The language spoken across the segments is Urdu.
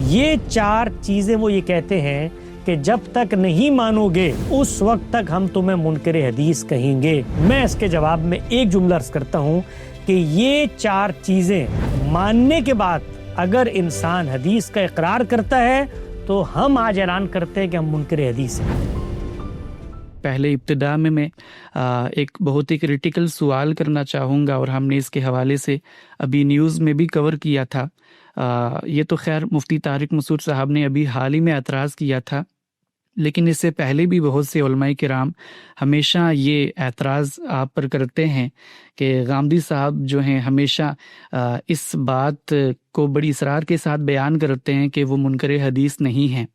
یہ 4 چیزیں وہ یہ کہتے ہیں کہ جب تک نہیں مانو گے اس وقت تک ہم تمہیں منکر حدیث کہیں گے۔ میں اس کے جواب میں ایک جملہ عرض کرتا ہوں کہ یہ 4 چیزیں ماننے کے بعد اگر انسان حدیث کا اقرار کرتا ہے تو ہم آج اعلان کرتے ہیں کہ ہم منکر حدیث ہیں۔ پہلے ابتدا میں ایک بہت ہی کریٹیکل سوال کرنا چاہوں گا، اور ہم نے اس کے حوالے سے ابھی نیوز میں بھی کور کیا تھا۔ یہ تو خیر مفتی طارق مسعود صاحب نے ابھی حال ہی میں اعتراض کیا تھا، لیکن اس سے پہلے بھی بہت سے علماء کرام ہمیشہ یہ اعتراض آپ پر کرتے ہیں کہ غامدی صاحب جو ہیں ہمیشہ اس بات کو بڑی اصرار کے ساتھ بیان کرتے ہیں کہ وہ منکر حدیث نہیں ہیں،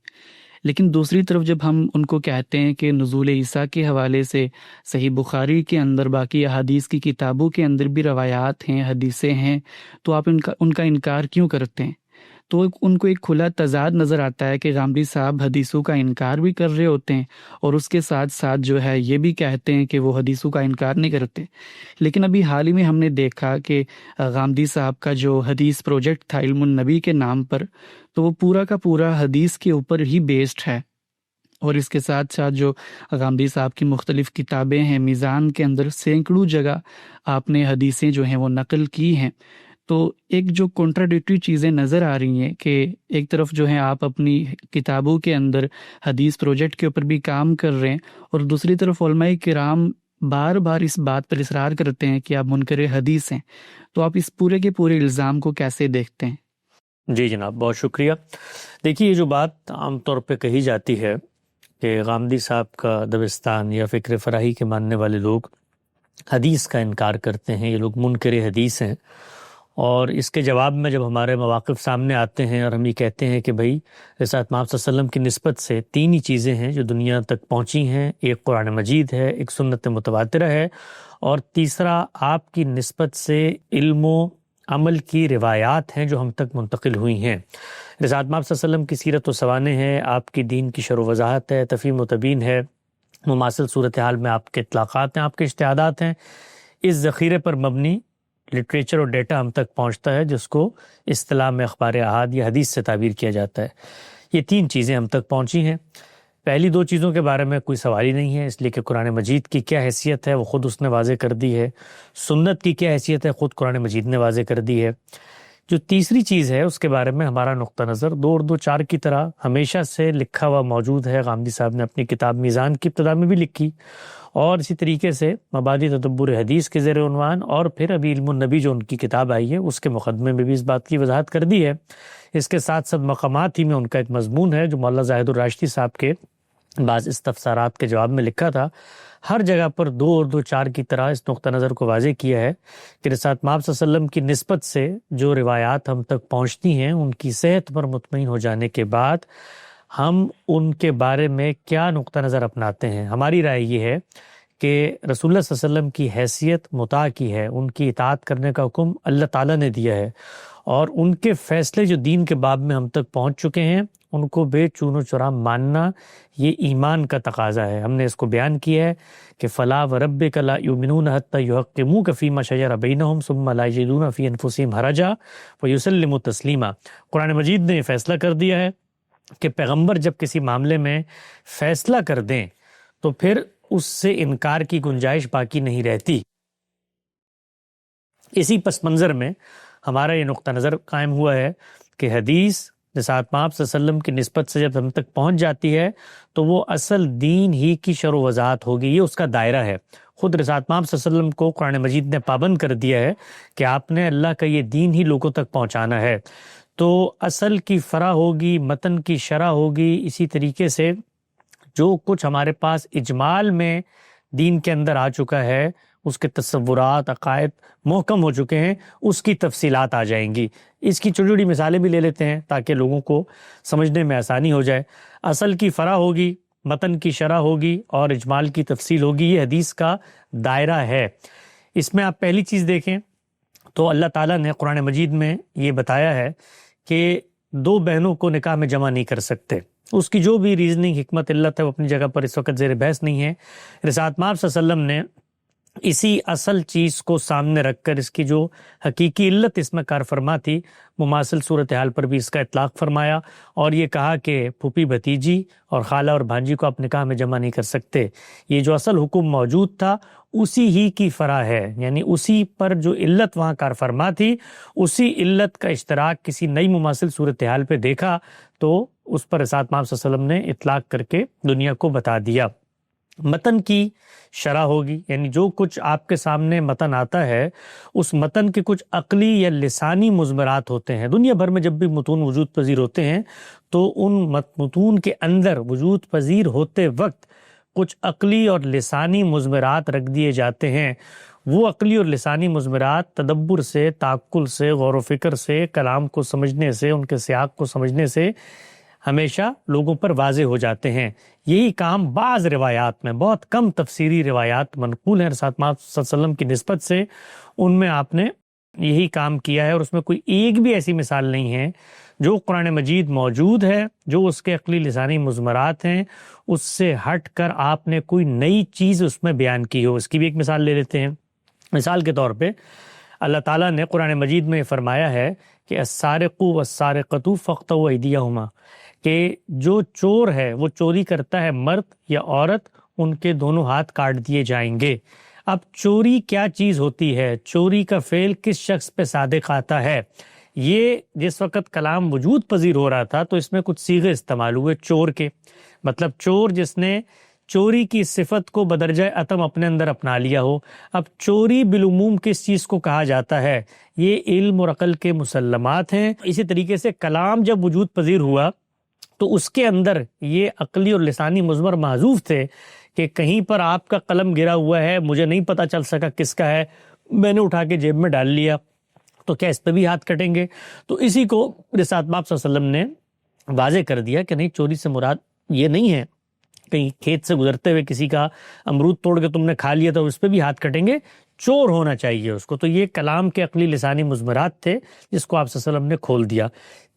لیکن دوسری طرف جب ہم ان کو کہتے ہیں کہ نزول عیسیٰ کے حوالے سے صحیح بخاری کے اندر باقی احادیث کی کتابوں کے اندر بھی روایات ہیں، حدیثیں ہیں، تو آپ ان کا انکار کیوں کرتے ہیں؟ تو ان کو ایک کھلا تضاد نظر آتا ہے کہ غامدی صاحب حدیثوں کا انکار بھی کر رہے ہوتے ہیں اور اس کے ساتھ ساتھ جو ہے یہ بھی کہتے ہیں کہ وہ حدیثوں کا انکار نہیں کرتے۔ لیکن ابھی حال ہی میں ہم نے دیکھا کہ غامدی صاحب کا جو حدیث پروجیکٹ تھا علم النبی کے نام پر، تو وہ پورا کا پورا حدیث کے اوپر ہی بیسڈ ہے، اور اس کے ساتھ ساتھ جو غامدی صاحب کی مختلف کتابیں ہیں، میزان کے اندر سینکڑوں جگہ آپ نے حدیثیں جو ہیں وہ نقل کی ہیں۔ تو ایک جو کنٹراڈکٹری چیزیں نظر آ رہی ہیں کہ ایک طرف جو ہے آپ اپنی کتابوں کے اندر حدیث پروجیکٹ کے اوپر بھی کام کر رہے ہیں، اور دوسری طرف علماء کرام بار بار اس بات پر اصرار کرتے ہیں کہ آپ منکر حدیث ہیں۔ تو آپ اس پورے کے پورے الزام کو کیسے دیکھتے ہیں؟ جی جناب، بہت شکریہ۔ دیکھیے، یہ جو بات عام طور پہ کہی جاتی ہے کہ غامدی صاحب کا دبستان یا فکر فراہی کے ماننے والے لوگ حدیث کا انکار کرتے ہیں، یہ لوگ منکر حدیث ہیں، اور اس کے جواب میں جب ہمارے مواقف سامنے آتے ہیں اور ہم یہ کہتے ہیں کہ بھائی رسالت محمد صلی اللہ علیہ وسلم کی نسبت سے 3 ہی چیزیں ہیں جو دنیا تک پہنچی ہیں، ایک قرآن مجید ہے، ایک سنت متواترہ ہے، اور تیسرا آپ کی نسبت سے علم و عمل کی روایات ہیں جو ہم تک منتقل ہوئی ہیں۔ رسالت محمد صلی اللہ علیہ وسلم کی سیرت و سوانح ہے، آپ کی دین کی شرح و وضاحت ہے، تفہیم و تبیین ہے، مماثل صورتحال میں آپ کے اطلاقات ہیں، آپ کے اجتہادات ہیں۔ اس ذخیرے پر مبنی لٹریچر اور ڈیٹا ہم تک پہنچتا ہے جس کو اصطلاح میں اخبار احاد یا حدیث سے تعبیر کیا جاتا ہے۔ یہ 3 چیزیں ہم تک پہنچی ہیں۔ پہلی 2 چیزوں کے بارے میں کوئی سوال ہی نہیں ہے، اس لیے کہ قرآن مجید کی کیا حیثیت ہے وہ خود اس نے واضح کر دی ہے، سنت کی کیا حیثیت ہے خود قرآن مجید نے واضح کر دی ہے۔ جو تیسری چیز ہے اس کے بارے میں ہمارا نقطہ نظر 2 اور 2 4 کی طرح ہمیشہ سے لکھا ہوا موجود ہے۔ غامدی صاحب نے اپنی کتاب میزان کی ابتدا میں بھی لکھی، اور اسی طریقے سے مبادئ تدبر حدیث کے زیر عنوان، اور پھر ابھی علم النبی جو ان کی کتاب آئی ہے اس کے مقدمے میں بھی اس بات کی وضاحت کر دی ہے۔ اس کے ساتھ ساتھ مقامات ہی میں ان کا ایک مضمون ہے جو مولانا زاہد الراشدی صاحب کے بعض استفسارات کے جواب میں لکھا تھا۔ ہر جگہ پر 2 اور 2 4 کی طرح اس نقطہ نظر کو واضح کیا ہے کہ رسالت محمد صلی اللہ علیہ وسلم کی نسبت سے جو روایات ہم تک پہنچتی ہیں ان کی صحت پر مطمئن ہو جانے کے بعد ہم ان کے بارے میں کیا نقطہ نظر اپناتے ہیں۔ ہماری رائے یہ ہے کہ رسول اللہ صلی اللہ علیہ وسلم کی حیثیت مطاع کی ہے، ان کی اطاعت کرنے کا حکم اللہ تعالیٰ نے دیا ہے، اور ان کے فیصلے جو دین کے باب میں ہم تک پہنچ چکے ہیں ان کو بے چون و چرا ماننا یہ ایمان کا تقاضا ہے۔ ہم نے اس کو بیان کیا ہے کہ فلا وربک لا یؤمنون حتی یحکموک فیما شجر بینہم ثم لا یجدون فی انفسہم حرجا ویسلموا تسلیما۔ قرآن مجید نے یہ فیصلہ کر دیا ہے کہ پیغمبر جب کسی معاملے میں فیصلہ کر دیں تو پھر اس سے انکار کی گنجائش باقی نہیں رہتی۔ اسی پس منظر میں ہمارا یہ نقطہ نظر قائم ہوا ہے کہ حدیث رسالت محمد صلی اللہ علیہ وسلم کی نسبت سے جب ہم تک پہنچ جاتی ہے تو وہ اصل دین ہی کی شرح و وضاحت ہوگی، یہ اس کا دائرہ ہے۔ خود رسالت محمد صلی اللہ علیہ وسلم کو قرآن مجید نے پابند کر دیا ہے کہ آپ نے اللہ کا یہ دین ہی لوگوں تک پہنچانا ہے، تو اصل کی فرع ہوگی، متن کی شرح ہوگی، اسی طریقے سے جو کچھ ہمارے پاس اجمال میں دین کے اندر آ چکا ہے، اس کے تصورات، عقائد محکم ہو چکے ہیں، اس کی تفصیلات آ جائیں گی۔ اس کی چھوٹی چھوٹی مثالیں بھی لے لیتے ہیں تاکہ لوگوں کو سمجھنے میں آسانی ہو جائے۔ اصل کی فرع ہوگی، متن کی شرح ہوگی اور اجمال کی تفصیل ہوگی، یہ حدیث کا دائرہ ہے۔ اس میں آپ پہلی چیز دیکھیں تو اللہ تعالیٰ نے قرآن مجید میں یہ بتایا ہے کہ 2 بہنوں کو نکاح میں جمع نہیں کر سکتے۔ اس کی جو بھی ریزننگ، حکمت، علت ہے وہ اپنی جگہ پر اس وقت زیر بحث نہیں ہے۔ رسالت محمد صلی اللہ علیہ وسلم نے اسی اصل چیز کو سامنے رکھ کر اس کی جو حقیقی علت اس میں کار فرما تھی، مماثل صورتحال پر بھی اس کا اطلاق فرمایا اور یہ کہا کہ پھوپھی بھتیجی اور خالہ اور بھانجی کو آپ نکاح میں جمع نہیں کر سکتے۔ یہ جو اصل حکم موجود تھا اسی ہی کی فرع ہے، یعنی اسی پر جو علت وہاں کار فرما تھی اسی علت کا اشتراک کسی نئی مماثل صورتحال پہ دیکھا تو اس پر رسالت مآب صلی اللہ علیہ وسلم نے اطلاق کر کے دنیا کو بتا دیا۔ متن کی شرح ہوگی، یعنی جو کچھ آپ کے سامنے متن آتا ہے اس متن کے کچھ عقلی یا لسانی مضمرات ہوتے ہیں۔ دنیا بھر میں جب بھی متون وجود پذیر ہوتے ہیں تو ان متون کے اندر وجود پذیر ہوتے وقت کچھ عقلی اور لسانی مضمرات رکھ دیے جاتے ہیں۔ وہ عقلی اور لسانی مضمرات تدبر سے، تعقل سے، غور و فکر سے، کلام کو سمجھنے سے، ان کے سیاق کو سمجھنے سے ہمیشہ لوگوں پر واضح ہو جاتے ہیں۔ یہی کام بعض روایات میں، بہت کم تفسیری روایات منقول ہیں رسالت مآب صلی اللہ علیہ وسلم کی نسبت سے، ان میں آپ نے یہی کام کیا ہے اور اس میں کوئی ایک بھی ایسی مثال نہیں ہے جو قرآن مجید موجود ہے، جو اس کے عقلی لسانی مضمرات ہیں، اس سے ہٹ کر آپ نے کوئی نئی چیز اس میں بیان کی ہو۔ اس کی بھی ایک مثال لے لیتے ہیں۔ مثال کے طور پہ اللہ تعالیٰ نے قرآن مجید میں فرمایا ہے کہ السارق والسارقۃ فاقطعوا ایدیہما، کہ جو چور ہے وہ چوری کرتا ہے مرد یا عورت، ان کے دونوں ہاتھ کاٹ دیے جائیں گے۔ اب چوری کیا چیز ہوتی ہے؟ چوری کا فعل کس شخص پہ صادق آتا ہے؟ یہ جس وقت کلام وجود پذیر ہو رہا تھا تو اس میں کچھ صیغے استعمال ہوئے چور کے، مطلب چور جس نے چوری کی صفت کو بدرجہ اتم اپنے اندر اپنا لیا ہو۔ اب چوری بالعموم کس چیز کو کہا جاتا ہے؟ یہ علم اور عقل کے مسلمات ہیں۔ اسی طریقے سے کلام جب وجود پذیر ہوا تو اس کے اندر یہ عقلی اور لسانی مضمر محذوف تھے کہ کہیں پر آپ کا قلم گرا ہوا ہے، مجھے نہیں پتہ چل سکا کس کا ہے، میں نے اٹھا کے جیب میں ڈال لیا، تو کیا اس پہ بھی ہاتھ کٹیں گے؟ تو اسی کو رسالت مآب صلی اللہ علیہ وسلم نے واضح کر دیا کہ نہیں، چوری سے مراد یہ نہیں ہے کہیں کھیت سے گزرتے ہوئے کسی کا امرود توڑ کے تم نے کھا لیا تو اس پہ بھی ہاتھ کٹیں گے، چور ہونا چاہیے اس کو۔ تو یہ کلام کے عقلی لسانی مضمرات تھے جس کو آپ صلی اللہ علیہ وسلم نے کھول دیا۔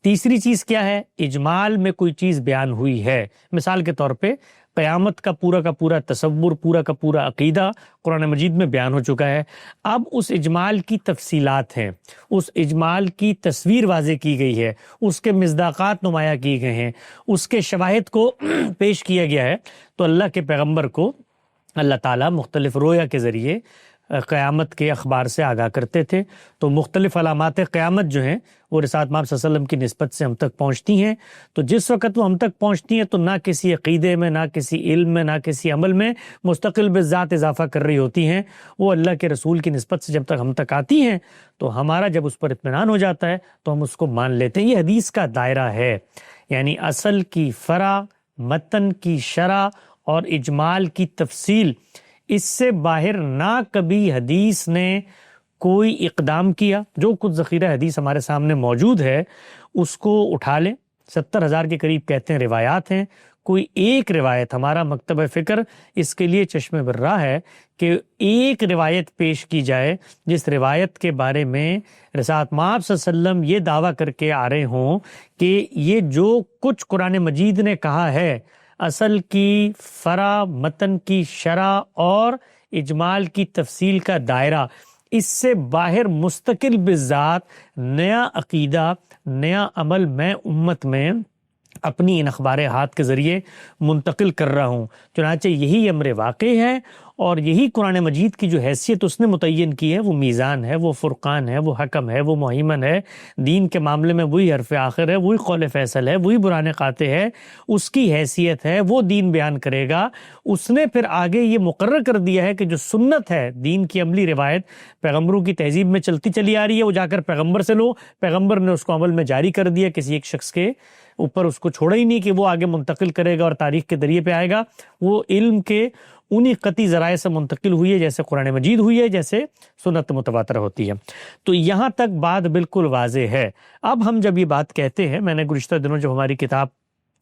تیسری چیز کیا ہے؟ اجمال میں کوئی چیز بیان ہوئی ہے۔ مثال کے طور پہ قیامت کا پورا تصور، پورا کا پورا عقیدہ قرآن مجید میں بیان ہو چکا ہے۔ اب اس اجمال کی تفصیلات ہیں، اس اجمال کی تصویر واضح کی گئی ہے، اس کے مصداقات نمایاں کیے گئے ہیں، اس کے شواہد کو پیش کیا گیا ہے۔ تو اللہ کے پیغمبر کو اللہ تعالیٰ مختلف رویا کے ذریعے قیامت کے اخبار سے آگاہ کرتے تھے۔ تو مختلف علامات قیامت جو ہیں وہ رسالت مآب صلی اللہ علیہ وسلم کی نسبت سے ہم تک پہنچتی ہیں۔ تو جس وقت وہ ہم تک پہنچتی ہیں تو نہ کسی عقیدے میں، نہ کسی علم میں، نہ کسی عمل میں مستقل بذات اضافہ کر رہی ہوتی ہیں، وہ اللہ کے رسول کی نسبت سے جب تک ہم تک آتی ہیں تو ہمارا جب اس پر اطمینان ہو جاتا ہے تو ہم اس کو مان لیتے ہیں۔ یہ حدیث کا دائرہ ہے، یعنی اصل کی فرع، متن کی شرح اور اجمال کی تفصیل، اس سے باہر نہ کبھی حدیث نے کوئی اقدام کیا۔ جو کچھ ذخیرہ حدیث ہمارے سامنے موجود ہے اس کو اٹھا لیں، 70,000 کے قریب کہتے ہیں روایات ہیں، کوئی ایک روایت، ہمارا مکتبہ فکر اس کے لیے چشم برہ ہے کہ ایک روایت پیش کی جائے جس روایت کے بارے میں رسالت مآب صلی اللہ علیہ وسلم یہ دعویٰ کر کے آ رہے ہوں کہ یہ جو کچھ قرآن مجید نے کہا ہے، اصل کی فرع، متن کی شرح اور اجمال کی تفصیل کا دائرہ، اس سے باہر مستقل بذات نیا عقیدہ، نیا عمل میں امت میں اپنی ان اخبار ہاتھ کے ذریعے منتقل کر رہا ہوں۔ چنانچہ یہی امر واقع ہے اور یہی قرآن مجید کی جو حیثیت اس نے متعین کی ہے، وہ میزان ہے، وہ فرقان ہے، وہ حکم ہے، وہ مہیمن ہے، دین کے معاملے میں وہی حرف آخر ہے، وہی قول فیصل ہے، وہی برہان قاطع ہے، اس کی حیثیت ہے، وہ دین بیان کرے گا۔ اس نے پھر آگے یہ مقرر کر دیا ہے کہ جو سنت ہے، دین کی عملی روایت پیغمبروں کی تہذیب میں چلتی چلی آ رہی ہے، وہ جا کر پیغمبر سے لو، پیغمبر نے اس کو عمل میں جاری کر دیا، کسی ایک شخص کے اوپر اس کو چھوڑا ہی نہیں کہ وہ آگے منتقل کرے گا اور تاریخ کے ذریعے پہ آئے گا۔ وہ علم کے انہی قطعی ذرائع سے منتقل ہوئی ہے، جیسے قرآن مجید ہوئی ہے، جیسے سنت متواترہ ہوتی ہے۔ تو یہاں تک بات بالکل واضح ہے۔ اب ہم جب یہ بات کہتے ہیں، میں نے گزشتہ دنوں جو ہماری کتاب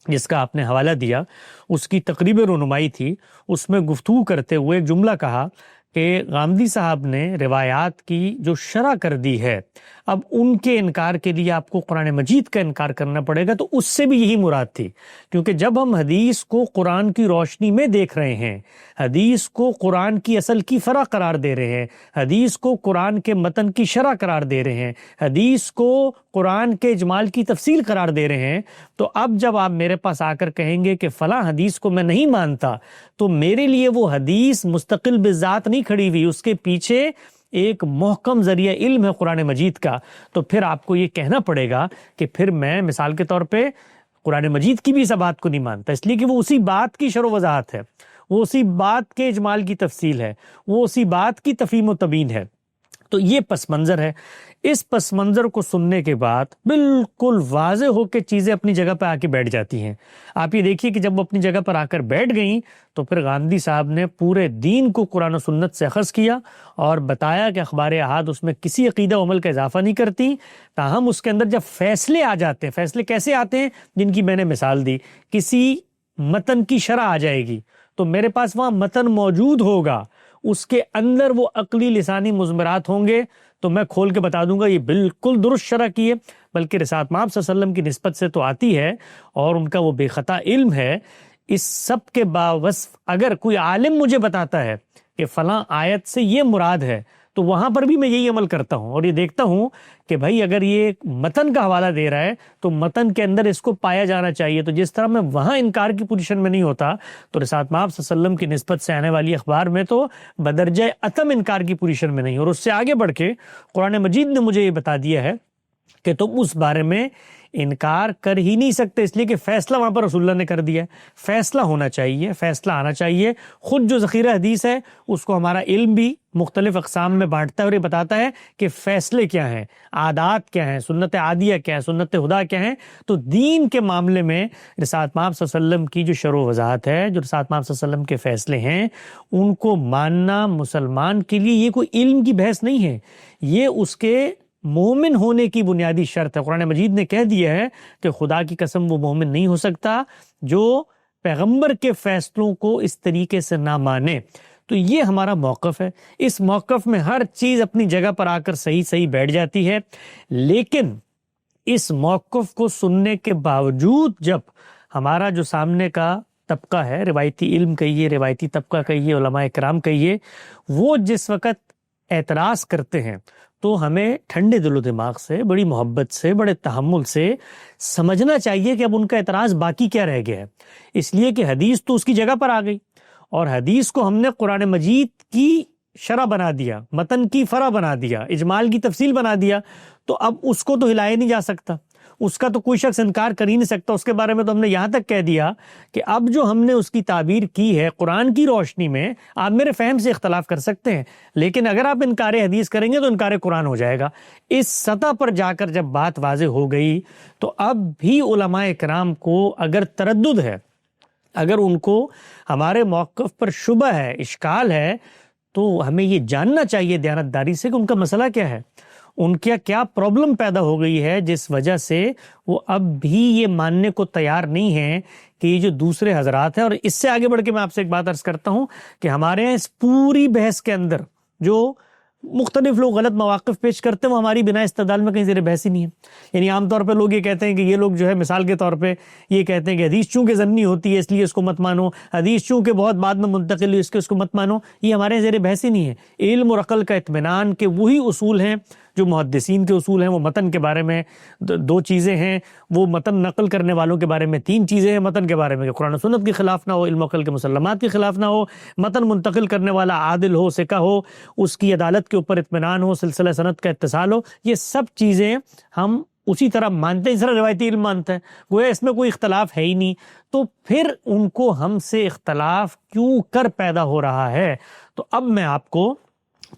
جس کا آپ نے حوالہ دیا اس کی تقریب رونمائی تھی، اس میں گفتگو کرتے ہوئے ایک جملہ کہا کہ غامدی صاحب نے روایات کی جو شرح کر دی ہے، اب ان کے انکار کے لیے آپ کو قرآن مجید کا انکار کرنا پڑے گا، تو اس سے بھی یہی مراد تھی، کیونکہ جب ہم حدیث کو قرآن کی روشنی میں دیکھ رہے ہیں، حدیث کو قرآن کی اصل کی فرع قرار دے رہے ہیں، حدیث کو قرآن کے متن کی شرح قرار دے رہے ہیں، حدیث کو قرآن کے اجمال کی تفصیل قرار دے رہے ہیں، تو اب جب آپ میرے پاس آ کر کہیں گے کہ فلاں حدیث کو میں نہیں مانتا، تو میرے لیے وہ حدیث مستقل بذات نہیں کھڑی ہوئی، اس کے پیچھے ایک محکم ذریعہ علم ہے قرآن مجید کا، تو پھر آپ کو یہ کہنا پڑے گا کہ پھر میں مثال کے طور پہ قرآن مجید کی بھی اس بات کو نہیں مانتا، اس لیے کہ وہ اسی بات کی شرح و وضاحت ہے، وہ اسی بات کے اجمال کی تفصیل ہے، وہ اسی بات کی تفہیم و تبیین ہے۔ تو یہ پس منظر ہے۔ اس پس منظر کو سننے کے بعد بالکل واضح ہو کے چیزیں اپنی جگہ پہ آ کے بیٹھ جاتی ہیں۔ آپ یہ دیکھیے کہ جب وہ اپنی جگہ پر آ کر بیٹھ گئیں تو پھر غامدی صاحب نے پورے دین کو قرآن و سنت سے اخذ کیا اور بتایا کہ اخبار احاد اس میں کسی عقیدہ و عمل کا اضافہ نہیں کرتی، تاہم اس کے اندر جب فیصلے آ جاتے ہیں، فیصلے کیسے آتے ہیں؟ جن کی میں نے مثال دی، کسی متن کی شرح آ جائے گی تو میرے پاس وہاں متن موجود ہوگا، اس کے اندر وہ عقلی لسانی مضمرات ہوں گے، تو میں کھول کے بتا دوں گا یہ بالکل درست شرح کی ہے، بلکہ رسالت مآب صلی اللہ علیہ وسلم کی نسبت سے تو آتی ہے اور ان کا وہ بے خطا علم ہے۔ اس سب کے باوصف اگر کوئی عالم مجھے بتاتا ہے کہ فلاں آیت سے یہ مراد ہے، تو وہاں پر بھی میں یہی عمل کرتا ہوں اور یہ دیکھتا ہوں کہ بھائی اگر یہ متن کا حوالہ دے رہا ہے تو متن کے اندر اس کو پایا جانا چاہیے۔ تو جس طرح میں وہاں انکار کی پوزیشن میں نہیں ہوتا، تو رسالت مآب صلی اللہ علیہ وسلم کی نسبت سے آنے والی اخبار میں تو بدرجہ عتم انکار کی پوزیشن میں نہیں، اور اس سے آگے بڑھ کے قرآن مجید نے مجھے یہ بتا دیا ہے کہ تم اس بارے میں انکار کر ہی نہیں سکتے، اس لیے کہ فیصلہ وہاں پر رسول اللہ نے کر دیا ہے۔ فیصلہ ہونا چاہیے، فیصلہ آنا چاہیے۔ خود جو ذخیرہ حدیث ہے اس کو ہمارا علم بھی مختلف اقسام میں بانٹتا ہے اور یہ بتاتا ہے کہ فیصلے کیا ہیں، عادات کیا ہیں، سنت عادیہ کیا ہے، سنت خدا کیا ہیں۔ تو دین کے معاملے میں رسالت مآب صلی اللہ علیہ وسلم کی جو شرح و وضاحت ہے، جو رسالت مآب صلی اللہ علیہ وسلم کے فیصلے ہیں، ان کو ماننا مسلمان کے لیے یہ کوئی علم کی بحث نہیں ہے، یہ اس کے مومن ہونے کی بنیادی شرط ہے۔ قرآن مجید نے کہہ دیا ہے کہ خدا کی قسم وہ مومن نہیں ہو سکتا جو پیغمبر کے فیصلوں کو اس طریقے سے نہ مانے۔ تو یہ ہمارا موقف ہے، اس موقف میں ہر چیز اپنی جگہ پر آ کر صحیح بیٹھ جاتی ہے، لیکن اس موقف کو سننے کے باوجود جب ہمارا جو سامنے کا طبقہ ہے، روایتی علم کہیے، روایتی طبقہ کہیے، علماء کرام کہیے، وہ جس وقت اعتراض کرتے ہیں تو ہمیں ٹھنڈے دل و دماغ سے، بڑی محبت سے، بڑے تحمل سے سمجھنا چاہیے کہ اب ان کا اعتراض باقی کیا رہ گیا ہے، اس لیے کہ حدیث تو اس کی جگہ پر آ گئی اور حدیث کو ہم نے قرآن مجید کی شرح بنا دیا، متن کی فرع بنا دیا، اجمال کی تفصیل بنا دیا، تو اب اس کو تو ہلایا نہیں جا سکتا، اس کا تو کوئی شخص انکار کر ہی نہیں سکتا۔ اس کے بارے میں تو ہم نے یہاں تک کہہ دیا کہ اب جو ہم نے اس کی تعبیر کی ہے قرآن کی روشنی میں، آپ میرے فہم سے اختلاف کر سکتے ہیں، لیکن اگر آپ انکار حدیث کریں گے تو انکار قرآن ہو جائے گا۔ اس سطح پر جا کر جب بات واضح ہو گئی تو اب بھی علماء کرام کو اگر تردد ہے، اگر ان کو ہمارے موقف پر شبہ ہے، اشکال ہے، تو ہمیں یہ جاننا چاہیے دیانتداری سے کہ ان کا مسئلہ کیا ہے، ان کا کیا پرابلم پیدا ہو گئی ہے جس وجہ سے وہ اب بھی یہ ماننے کو تیار نہیں ہیں کہ یہ جو دوسرے حضرات ہیں۔ اور اس سے آگے بڑھ کے میں آپ سے ایک بات عرض کرتا ہوں کہ ہمارے یہاں اس پوری بحث کے اندر جو مختلف لوگ غلط مواقف پیش کرتے ہیں وہ ہماری بنا استدلال میں کہیں زیر بحث ہی نہیں ہے۔ یعنی عام طور پہ لوگ یہ کہتے ہیں کہ یہ لوگ جو ہے مثال کے طور پہ یہ کہتے ہیں کہ حدیث چونکہ ضمنی ہوتی ہے اس لیے اس کو مت مانو، حدیث چونکہ بہت بعد میں منتقل ہوئی اس کو مت مانو، یہ ہمارے زیر بحث ہی نہیں ہے۔ علم اور عقل کا اطمینان کے وہی اصول ہیں جو محدثین کے اصول ہیں، وہ متن کے بارے میں 2 چیزیں ہیں، وہ متن نقل کرنے والوں کے بارے میں 3 چیزیں ہیں، متن کے بارے میں کہ قرآن و سنت کے خلاف نہ ہو، علم و عقل کے مسلمات کے خلاف نہ ہو، متن منتقل کرنے والا عادل ہو، ثقہ ہو، اس کی عدالت کے اوپر اطمینان ہو، سلسلہ سند کا اتصال ہو، یہ سب چیزیں ہم اسی طرح مانتے ہیں، اس طرح روایتی علم مانتا ہے، گویا اس میں کوئی اختلاف ہے ہی نہیں، تو پھر ان کو ہم سے اختلاف کیوں کر پیدا ہو رہا ہے؟ تو اب میں آپ کو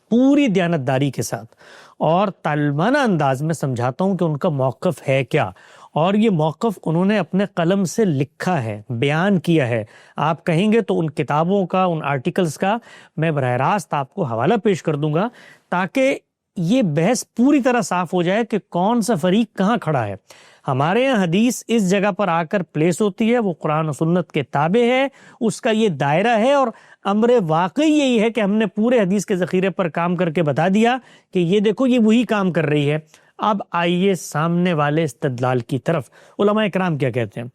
پوری دیانتداری کے ساتھ اور طالبانہ انداز میں سمجھاتا ہوں کہ ان کا موقف ہے کیا، اور یہ موقف انہوں نے اپنے قلم سے لکھا ہے، بیان کیا ہے۔ آپ کہیں گے تو ان کتابوں کا، ان آرٹیکلز کا میں براہ راست آپ کو حوالہ پیش کر دوں گا تاکہ یہ بحث پوری طرح صاف ہو جائے کہ کون سا فریق کہاں کھڑا ہے۔ ہمارے یہاں حدیث اس جگہ پر آ کر پلیس ہوتی ہے، وہ قرآن و سنت کے تابع ہے، اس کا یہ دائرہ ہے، اور امر واقعی یہی ہے کہ ہم نے پورے حدیث کے ذخیرے پر کام کر کے بتا دیا کہ یہ دیکھو یہ وہی کام کر رہی ہے۔ اب آئیے سامنے والے استدلال کی طرف۔ علماء کرام کیا کہتے ہیں؟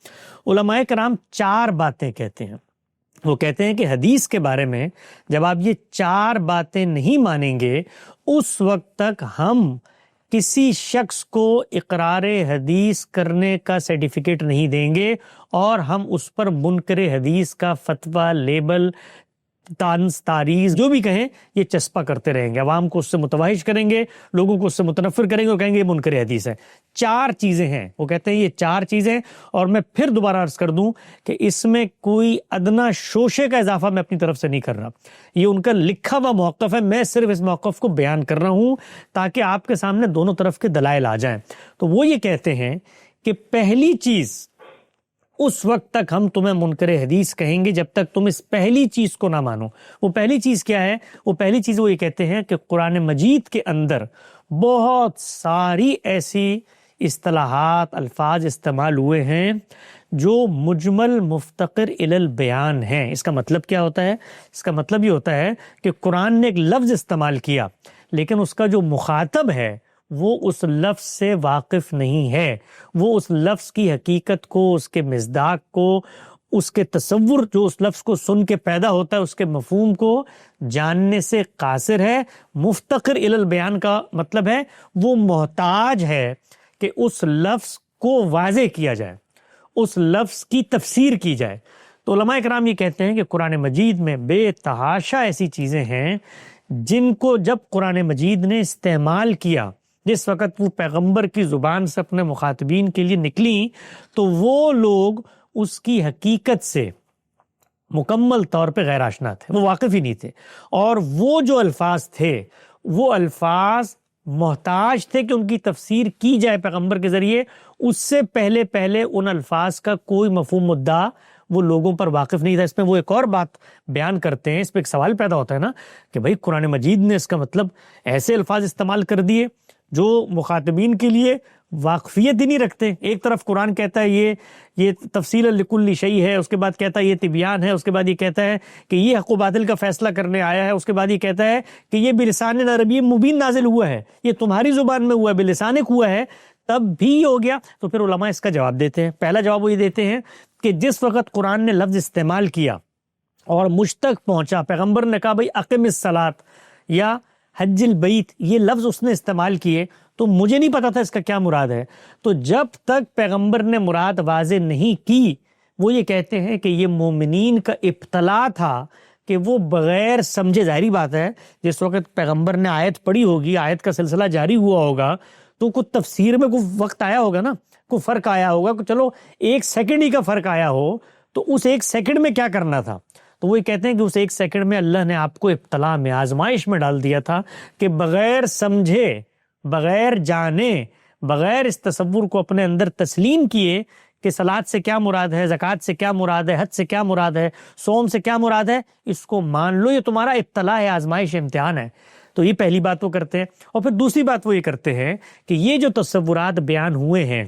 علماء کرام 4 باتیں کہتے ہیں۔ وہ کہتے ہیں کہ حدیث کے بارے میں جب آپ یہ 4 باتیں نہیں مانیں گے، اس وقت تک ہم کسی شخص کو اقرار حدیث کرنے کا سرٹیفکیٹ نہیں دیں گے، اور ہم اس پر منکر حدیث کا فتویٰ، لیبل، طنز، تعریض جو بھی کہیں یہ چسپا کرتے رہیں گے، عوام کو اس سے متوحش کریں گے، لوگوں کو اس سے متنفر کریں گے اور کہیں گے یہ منکر حدیث ہے۔ 4 چیزیں ہیں، وہ کہتے ہیں یہ 4 چیزیں، اور میں پھر دوبارہ عرض کر دوں کہ اس میں کوئی ادنا شوشے کا اضافہ میں اپنی طرف سے نہیں کر رہا، یہ ان کا لکھا ہوا موقف ہے، میں صرف اس موقف کو بیان کر رہا ہوں تاکہ آپ کے سامنے دونوں طرف کے دلائل آ جائیں۔ تو وہ یہ کہتے ہیں کہ پہلی چیز، اس وقت تک ہم تمہیں منکر حدیث کہیں گے جب تک تم اس پہلی چیز کو نہ مانو۔ وہ پہلی چیز کیا ہے؟ وہ پہلی چیز وہ یہ کہتے ہیں کہ قرآن مجید کے اندر بہت ساری ایسی اصطلاحات، الفاظ استعمال ہوئے ہیں جو مجمل مفتقر الی البیان ہیں۔ اس کا مطلب کیا ہوتا ہے؟ اس کا مطلب یہ ہوتا ہے کہ قرآن نے ایک لفظ استعمال کیا، لیکن اس کا جو مخاطب ہے وہ اس لفظ سے واقف نہیں ہے، وہ اس لفظ کی حقیقت کو، اس کے مصداق کو، اس کے تصور جو اس لفظ کو سن کے پیدا ہوتا ہے، اس کے مفہوم کو جاننے سے قاصر ہے۔ مفتقر الی البیان کا مطلب ہے وہ محتاج ہے کہ اس لفظ کو واضح کیا جائے، اس لفظ کی تفسیر کی جائے۔ تو علماء کرام یہ کہتے ہیں کہ قرآن مجید میں بے تحاشا ایسی چیزیں ہیں جن کو جب قرآن مجید نے استعمال کیا، جس وقت وہ پیغمبر کی زبان سے اپنے مخاطبین کے لیے نکلی، تو وہ لوگ اس کی حقیقت سے مکمل طور پہ غیر آشنا تھے، وہ واقف ہی نہیں تھے، اور وہ جو الفاظ تھے وہ الفاظ محتاج تھے کہ ان کی تفسیر کی جائے پیغمبر کے ذریعے۔ اس سے پہلے ان الفاظ کا کوئی مفہوم مدعا وہ لوگوں پر واقف نہیں تھا۔ اس میں وہ ایک اور بات بیان کرتے ہیں، اس پہ ایک سوال پیدا ہوتا ہے نا کہ بھائی قرآن مجید نے اس کا مطلب ایسے الفاظ استعمال کر دیے جو مخاطبین کے لیے واقفیت ہی نہیں رکھتے۔ ایک طرف قرآن کہتا ہے یہ تفصیل لکل شیء ہے، اس کے بعد کہتا ہے یہ تبیان ہے، اس کے بعد یہ کہتا ہے کہ یہ حق و باطل کا فیصلہ کرنے آیا ہے، اس کے بعد یہ کہتا ہے کہ یہ بلسان عربی مبین نازل ہوا ہے، یہ تمہاری زبان میں ہوا ہے، بلسانک ہوا ہے، تب بھی ہو گیا۔ تو پھر علماء اس کا جواب دیتے ہیں۔ پہلا جواب وہ یہ دیتے ہیں کہ جس وقت قرآن نے لفظ استعمال کیا اور مجھ تک پہنچا، پیغمبر نے کہا بھائی اقم الصلاۃ یا حج البیت، یہ لفظ اس نے استعمال کیے، تو مجھے نہیں پتا تھا اس کا کیا مراد ہے۔ تو جب تک پیغمبر نے مراد واضح نہیں کی، وہ یہ کہتے ہیں کہ یہ مومنین کا ابتلا تھا کہ وہ بغیر سمجھے، ظاہری بات ہے جس وقت پیغمبر نے آیت پڑھی ہوگی، آیت کا سلسلہ جاری ہوا ہوگا، تو کچھ تفسیر میں کوئی وقت آیا ہوگا نا، کوئی فرق آیا ہوگا، چلو 1 سیکنڈ ہی کا فرق آیا ہو، تو اس 1 سیکنڈ میں کیا کرنا تھا؟ تو وہ کہتے ہیں کہ اس 1 سیکنڈ میں اللہ نے آپ کو ابتلا میں، آزمائش میں ڈال دیا تھا کہ بغیر سمجھے، بغیر جانے، بغیر اس تصور کو اپنے اندر تسلیم کیے کہ صلاۃ سے کیا مراد ہے، زکوٰۃ سے کیا مراد ہے، حج سے کیا مراد ہے، صوم سے کیا مراد ہے، اس کو مان لو، یہ تمہارا ابتلا ہے، آزمائش، امتحان ہے۔ تو یہ پہلی بات وہ کرتے ہیں۔ اور پھر دوسری بات وہ یہ کرتے ہیں کہ یہ جو تصورات بیان ہوئے ہیں،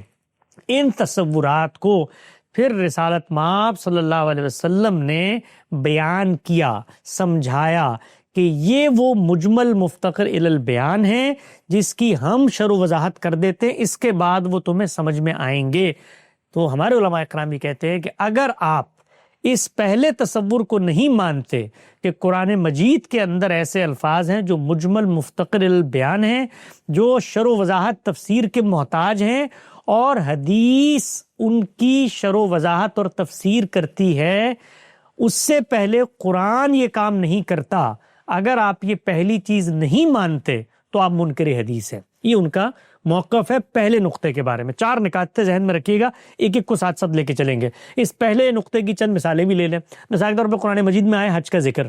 ان تصورات کو پھر رسالت مآب صلی اللہ علیہ وسلم نے بیان کیا، سمجھایا کہ یہ وہ مجمل مفتقر الی البیان ہے جس کی ہم شرح و وضاحت کر دیتے ہیں، اس کے بعد وہ تمہیں سمجھ میں آئیں گے۔ تو ہمارے علماء اکرام یہ کہتے ہیں کہ اگر آپ اس پہلے تصور کو نہیں مانتے کہ قرآن مجید کے اندر ایسے الفاظ ہیں جو مجمل مفتقر الی البیان ہیں، جو شرح و وضاحت تفسیر کے محتاج ہیں، اور حدیث ان کی شرح و وضاحت اور تفسیر کرتی ہے، اس سے پہلے قرآن یہ کام نہیں کرتا، اگر آپ یہ پہلی چیز نہیں مانتے تو آپ منکر حدیث ہیں۔ یہ ان کا موقف ہے پہلے نقطے کے بارے میں۔ 4 نکات ذہن میں رکھیے گا، ایک ایک کو ساتھ ساتھ لے کے چلیں گے۔ اس پہلے نقطے کی چند مثالیں بھی لے لیں۔ مثال کے طور پہ قرآن مجید میں آئے حج کا ذکر،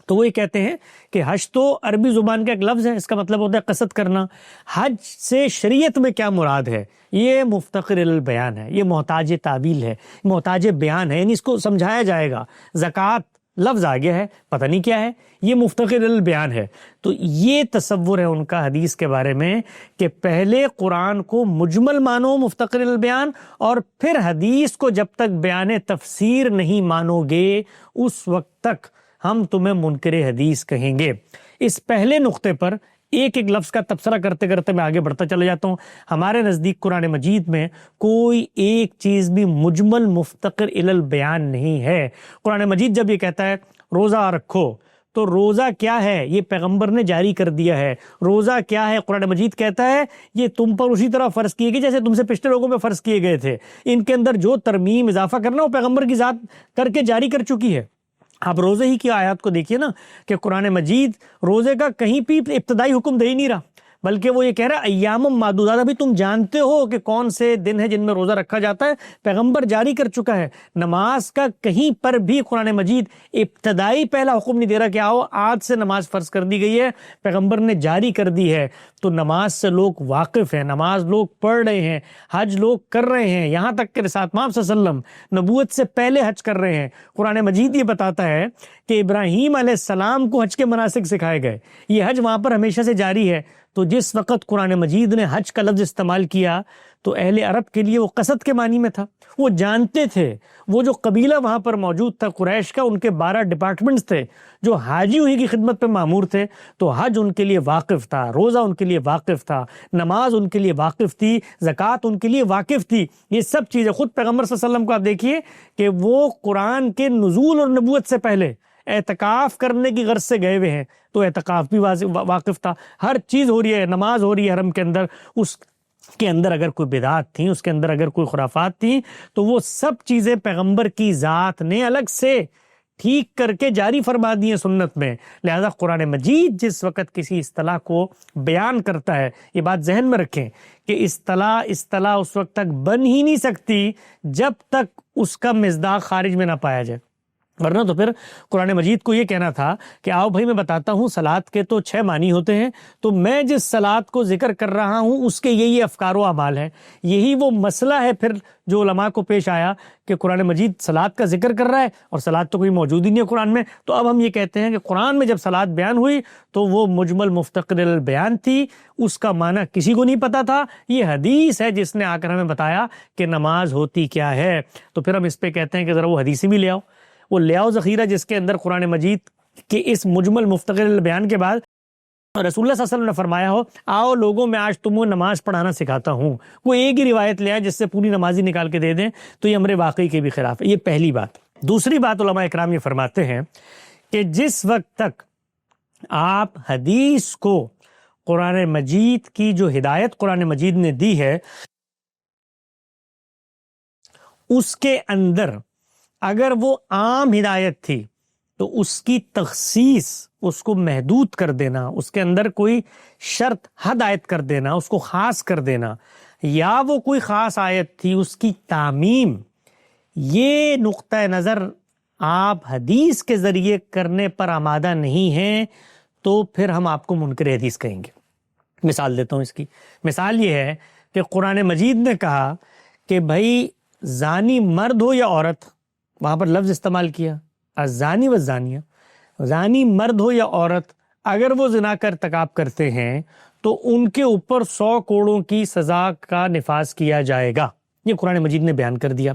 تو وہ یہ کہتے ہیں کہ حج تو عربی زبان کا ایک لفظ ہے، اس کا مطلب ہوتا ہے قصد کرنا۔ حج سے شریعت میں کیا مراد ہے؟ یہ مفتقر الی البیان ہے، یہ محتاج تعویل ہے، محتاج بیان ہے، یعنی اس کو سمجھایا جائے گا۔ زکوٰۃ لفظ آ گیا ہے، پتہ نہیں کیا ہے، یہ مفتقر البیان ہے۔ تو یہ تصور ہے ان کا حدیث کے بارے میں کہ پہلے قرآن کو مجمل مانو مفتقر البیان، اور پھر حدیث کو جب تک بیان تفسیر نہیں مانو گے اس وقت تک ہم تمہیں منکر حدیث کہیں گے۔ اس پہلے نقطے پر ایک ایک لفظ کا تبصرہ کرتے کرتے میں آگے بڑھتا چلا جاتا ہوں۔ ہمارے نزدیک قرآن مجید میں کوئی ایک چیز بھی مجمل مفتقر الی البیان نہیں ہے۔ قرآن مجید جب یہ کہتا ہے روزہ رکھو، تو روزہ کیا ہے؟ یہ پیغمبر نے جاری کر دیا ہے۔ روزہ کیا ہے؟ قرآن مجید کہتا ہے یہ تم پر اسی طرح فرض کیے گئے جیسے تم سے پچھلے لوگوں پہ فرض کیے گئے تھے۔ ان کے اندر جو ترمیم اضافہ کرنا وہ پیغمبر کی ذات کر کے جاری کر چکی ہے۔ آپ روزے ہی کی آیات کو دیکھیے نا کہ قرآن مجید روزے کا کہیں بھی ابتدائی حکم دے ہی نہیں رہا، بلکہ وہ یہ کہہ رہا ہے ایام معدودات، ابھی تم جانتے ہو کہ کون سے دن ہے جن میں روزہ رکھا جاتا ہے، پیغمبر جاری کر چکا ہے۔ نماز کا کہیں پر بھی قرآن مجید ابتدائی پہلا حکم نہیں دے رہا کہ آؤ آج سے نماز فرض کر دی گئی ہے، پیغمبر نے جاری کر دی ہے۔ تو نماز سے لوگ واقف ہیں، نماز لوگ پڑھ رہے ہیں، حج لوگ کر رہے ہیں، یہاں تک کہ رسالت مآب صلی اللہ علیہ وسلم نبوت سے پہلے حج کر رہے ہیں۔ قرآن مجید یہ بتاتا ہے کہ ابراہیم علیہ السلام کو حج کے مناسک سکھائے گئے، یہ حج وہاں پر ہمیشہ سے جاری ہے۔ تو جس وقت قرآن مجید نے حج کا لفظ استعمال کیا تو اہل عرب کے لیے وہ قصد کے معنی میں تھا، وہ جانتے تھے، وہ جو قبیلہ وہاں پر موجود تھا قریش کا، ان کے 12 ڈپارٹمنٹس تھے جو حاجیوں ہی کی خدمت پہ مامور تھے، تو حج ان کے لیے واقف تھا، روزہ ان کے لیے واقف تھا، نماز ان کے لیے واقف تھی، زکوٰۃ ان کے لیے واقف تھی۔ یہ سب چیزیں خود پیغمبر صلی اللہ علیہ وسلم کو آپ دیکھیے کہ وہ قرآن کے نزول اور نبوت سے پہلے اعتکاف کرنے کی غرض سے گئے ہوئے ہیں، تو اعتکاف بھی واقف تھا۔ ہر چیز ہو رہی ہے، نماز ہو رہی ہے حرم کے اندر، اس کے اندر اگر کوئی بدعات تھیں، اس کے اندر اگر کوئی خرافات تھیں، تو وہ سب چیزیں پیغمبر کی ذات نے الگ سے ٹھیک کر کے جاری فرما دی ہیں سنت میں۔ لہذا قرآن مجید جس وقت کسی اصطلاح کو بیان کرتا ہے، یہ بات ذہن میں رکھیں کہ اصطلاح اس وقت تک بن ہی نہیں سکتی جب تک اس کا مصداق خارج میں نہ پایا جائے، ورنہ تو پھر قرآن مجید کو یہ کہنا تھا کہ آؤ بھائی میں بتاتا ہوں صلاۃ کے تو 6 معنی ہوتے ہیں، تو میں جس صلاۃ کو ذکر کر رہا ہوں اس کے یہی افکار و اعمال ہیں۔ یہی وہ مسئلہ ہے پھر جو علماء کو پیش آیا کہ قرآن مجید صلاۃ کا ذکر کر رہا ہے اور صلاۃ تو کوئی موجود ہی نہیں ہے قرآن میں، تو اب ہم یہ کہتے ہیں کہ قرآن میں جب صلاۃ بیان ہوئی تو وہ مجمل مفتقر البیان تھی، اس کا معنی کسی کو نہیں پتا تھا۔ یہ حدیث ہے جس نے آ کر ہمیں بتایا کہ نماز ہوتی کیا ہے، تو پھر ہم اس پہ کہتے ہیں کہ ذرا وہ حدیث بھی لے آؤ، وہ لے آؤ ذخیرہ جس کے اندر قرآن مجید کے اس مجمل مفتقر البیان کے بعد رسول اللہ صلی اللہ علیہ وسلم نے فرمایا ہو آؤ لوگوں میں آج تمہیں نماز پڑھانا سکھاتا ہوں، وہ ایک ہی روایت لے آئے جس سے پوری نمازی نکال کے دے دیں، تو یہ امر واقعی کے بھی خلاف ہے۔ یہ پہلی بات۔ دوسری بات علماء اکرام یہ فرماتے ہیں کہ جس وقت تک آپ حدیث کو قرآن مجید کی جو ہدایت قرآن مجید نے دی ہے اس کے اندر اگر وہ عام ہدایت تھی تو اس کی تخصیص، اس کو محدود کر دینا، اس کے اندر کوئی شرط حد عائد کر دینا، اس کو خاص کر دینا، یا وہ کوئی خاص آیت تھی اس کی تعمیم، یہ نقطہ نظر آپ حدیث کے ذریعے کرنے پر آمادہ نہیں ہیں، تو پھر ہم آپ کو منکر حدیث کہیں گے۔ مثال دیتا ہوں اس کی۔ مثال یہ ہے کہ قرآن مجید نے کہا کہ بھائی زانی مرد ہو یا عورت، وہاں پر لفظ استعمال کیا الزانی والزانیہ، زانی مرد ہو یا عورت اگر وہ زنا کا ارتکاب کرتے ہیں تو ان کے اوپر 100 کوڑوں کی سزا کا نفاذ کیا جائے گا، یہ قرآن مجید نے بیان کر دیا۔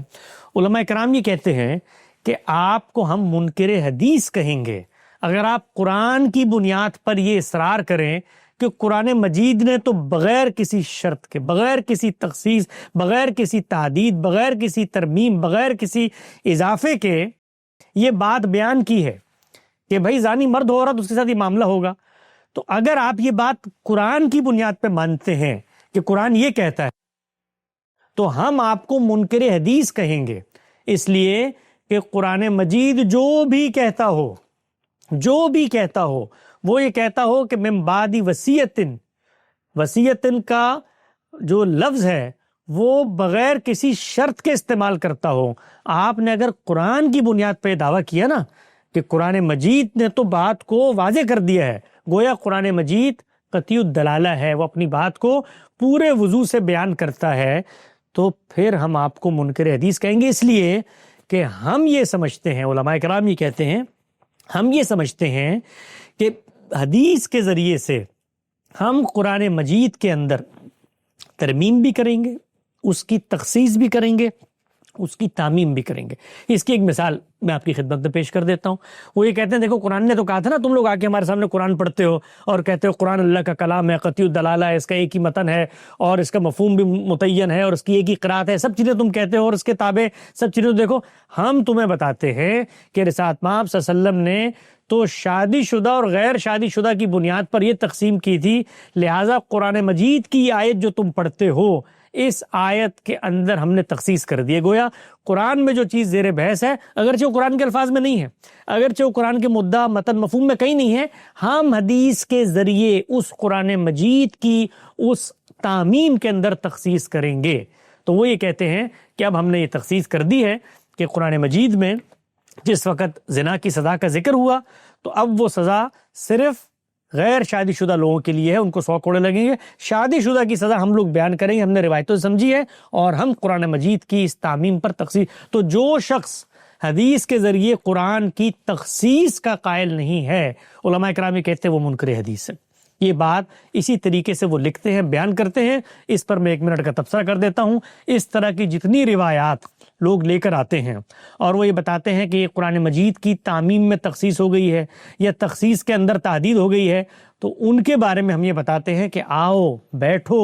علماء کرام یہ کہتے ہیں کہ آپ کو ہم منکر حدیث کہیں گے اگر آپ قرآن کی بنیاد پر یہ اصرار کریں کہ قرآن مجید نے تو بغیر کسی شرط کے، بغیر کسی تخصیص، بغیر کسی تعدید، بغیر کسی ترمیم، بغیر کسی اضافے کے یہ بات بیان کی ہے کہ بھائی زانی مرد ہو عورت اس کے ساتھ یہ معاملہ ہوگا، تو اگر آپ یہ بات قرآن کی بنیاد پہ مانتے ہیں کہ قرآن یہ کہتا ہے تو ہم آپ کو منکر حدیث کہیں گے، اس لیے کہ قرآن مجید جو بھی کہتا ہو وہ یہ کہتا ہو کہ من بعد وصیتن کا جو لفظ ہے وہ بغیر کسی شرط کے استعمال کرتا ہو۔ آپ نے اگر قرآن کی بنیاد پہ دعویٰ کیا نا کہ قرآن مجید نے تو بات کو واضح کر دیا ہے، گویا قرآن مجید قطعی الدلالہ ہے، وہ اپنی بات کو پورے وضوح سے بیان کرتا ہے، تو پھر ہم آپ کو منکر حدیث کہیں گے، اس لیے کہ ہم یہ سمجھتے ہیں، علماء کرام یہ کہتے ہیں ہم یہ سمجھتے ہیں کہ حدیث کے ذریعے سے ہم قرآن مجید کے اندر ترمیم بھی کریں گے، اس کی تخصیص بھی کریں گے، اس کی تعمیم بھی کریں گے۔ اس کی ایک مثال میں آپ کی خدمت میں پیش کر دیتا ہوں۔ وہ یہ کہتے ہیں دیکھو قرآن نے تو کہا تھا نا، تم لوگ آ کے ہمارے سامنے قرآن پڑھتے ہو اور کہتے ہو قرآن اللہ کا کلام ہے، قطعی الدلالہ ہے، اس کا ایک ہی متن ہے اور اس کا مفہوم بھی متعین ہے اور اس کی ایک ہی قرات ہے، سب چیزیں تم کہتے ہو اور اس کے تابع سب چیزیں دیکھو۔ ہم تمہیں بتاتے ہیں کہ رسالت مآب صلی اللہ علیہ وسلم نے تو شادی شدہ اور غیر شادی شدہ کی بنیاد پر یہ تقسیم کی تھی، لہٰذا قرآن مجید کی آیت جو تم پڑھتے ہو اس آیت کے اندر ہم نے تخصیص کر دیے۔ گویا قرآن میں جو چیز زیر بحث ہے، اگرچہ وہ قرآن کے الفاظ میں نہیں ہے، اگرچہ وہ قرآن کے مدعا متن مفہوم میں کہیں نہیں ہے، ہم حدیث کے ذریعے اس قرآن مجید کی اس تعمیم کے اندر تخصیص کریں گے۔ تو وہ یہ کہتے ہیں کہ اب ہم نے یہ تخصیص کر دی ہے کہ قرآن مجید میں جس وقت زنا کی سزا کا ذکر ہوا تو اب وہ سزا صرف غیر شادی شدہ لوگوں کے لیے ہے، ان کو 100 کوڑے لگیں گے۔ شادی شدہ کی سزا ہم لوگ بیان کریں گے، ہم نے روایتوں سے سمجھی ہے اور ہم قرآن مجید کی اس تعمیم پر تخصیص۔ تو جو شخص حدیث کے ذریعے قرآن کی تخصیص کا قائل نہیں ہے، علماء کرام یہ کہتے ہیں وہ منکر حدیث ہے۔ یہ بات اسی طریقے سے وہ لکھتے ہیں، بیان کرتے ہیں۔ اس پر میں 1 منٹ کا تبصرہ کر دیتا ہوں۔ اس طرح کی جتنی روایات لوگ لے کر آتے ہیں اور وہ یہ بتاتے ہیں کہ یہ قرآن مجید کی تعمیم میں تخصیص ہو گئی ہے یا تخصیص کے اندر تعدید ہو گئی ہے، تو ان کے بارے میں ہم یہ بتاتے ہیں کہ آؤ بیٹھو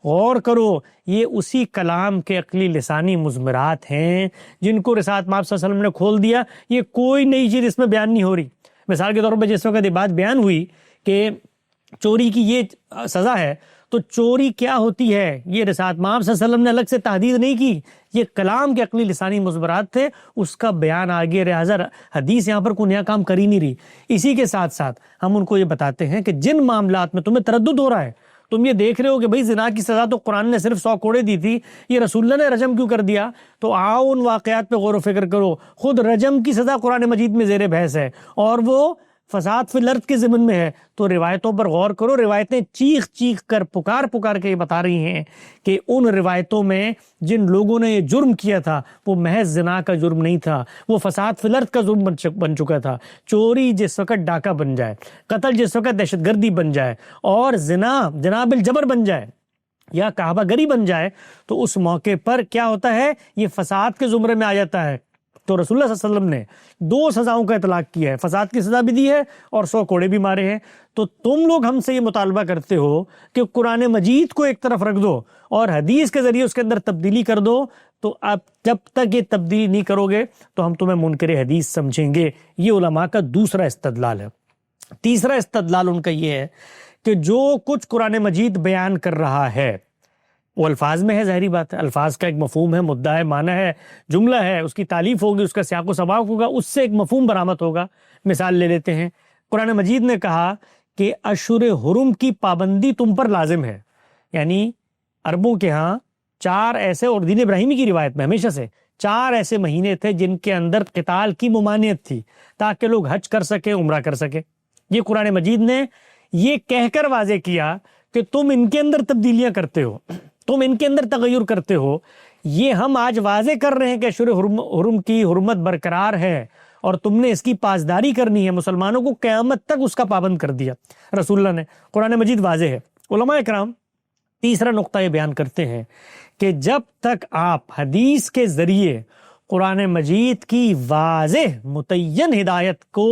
غور کرو، یہ اسی کلام کے عقلی لسانی مضمرات ہیں جن کو رسالت مآب صلی اللہ علیہ وسلم نے کھول دیا۔ یہ کوئی نئی چیز اس میں بیان نہیں ہو رہی۔ مثال کے طور پہ جس وقت یہ بات بیان ہوئی کہ چوری کی یہ سزا ہے، تو چوری کیا ہوتی ہے یہ رسالت مآب صلی اللہ علیہ وسلم نے الگ سے تحدید نہیں کی، یہ کلام کے عقلی لسانی مضمرات تھے، اس کا بیان آگے رہا۔ حدیث یہاں پر کوئی نیا کام کر ہی نہیں رہی۔ اسی کے ساتھ ساتھ ہم ان کو یہ بتاتے ہیں کہ جن معاملات میں تمہیں تردد ہو رہا ہے، تم یہ دیکھ رہے ہو کہ بھئی زنا کی سزا تو قرآن نے صرف 100 کوڑے دی تھی، یہ رسول اللہ نے رجم کیوں کر دیا؟ تو آؤ ان واقعات پہ غور و فکر کرو۔ خود رجم کی سزا قرآن مجید میں زیر بحث ہے اور وہ فساد فی الارض کے ضمن میں ہے، تو روایتوں پر غور کرو۔ روایتیں چیخ چیخ کر پکار کے یہ بتا رہی ہیں کہ ان روایتوں میں جن لوگوں نے یہ جرم کیا تھا وہ محض زنا کا جرم نہیں تھا، وہ فساد فی الارض کا جرم بن چکا تھا۔ چوری جس وقت ڈاکہ بن جائے، قتل جس وقت دہشت گردی بن جائے اور زنا جناب الجبر بن جائے یا کعبہ گری بن جائے، تو اس موقع پر کیا ہوتا ہے؟ یہ فساد کے زمرے میں آ جاتا ہے۔ تو رسول اللہ صلی اللہ علیہ وسلم نے 2 سزاؤں کا اطلاق کیا ہے، فساد کی سزا بھی دی ہے اور 100 کوڑے بھی مارے ہیں۔ تو تم لوگ ہم سے یہ مطالبہ کرتے ہو کہ قرآن مجید کو ایک طرف رکھ دو اور حدیث کے ذریعے اس کے اندر تبدیلی کر دو، تو اب جب تک یہ تبدیلی نہیں کرو گے تو ہم تمہیں منکر حدیث سمجھیں گے۔ یہ علماء کا دوسرا استدلال ہے۔ تیسرا استدلال ان کا یہ ہے کہ جو کچھ قرآن مجید بیان کر رہا ہے وہ الفاظ میں ہے، ظاہری بات ہے، الفاظ کا ایک مفہوم ہے، مدعا ہے، معنی ہے، جملہ ہے، اس کی تالیف ہوگی، اس کا سیاق و سباق ہوگا، اس سے ایک مفہوم برآمد ہوگا۔ مثال لے لیتے ہیں، قرآن مجید نے کہا کہ اشہر حرم کی پابندی تم پر لازم ہے، یعنی عربوں کے ہاں 4 ایسے، اور دین ابراہیمی کی روایت میں ہمیشہ سے 4 ایسے مہینے تھے جن کے اندر قتال کی ممانعت تھی تاکہ لوگ حج کر سکیں، عمرہ کر سکیں۔ یہ قرآن مجید نے یہ کہہ کر واضح کیا کہ تم ان کے اندر تبدیلیاں کرتے ہو، تم ان کے اندر تغیر کرتے ہو۔ یہ ہم آج واضح کر رہے ہیں کہ اشہر حرم کی حرمت برقرار ہے اور تم نے اس کی پاسداری کرنی ہے، مسلمانوں کو قیامت تک اس کا پابند کر دیا رسول اللہ نے۔ قرآن مجید واضح ہے۔ علماء کرام تیسرا نقطہ یہ بیان کرتے ہیں کہ جب تک آپ حدیث کے ذریعے قرآن مجید کی واضح متعین ہدایت کو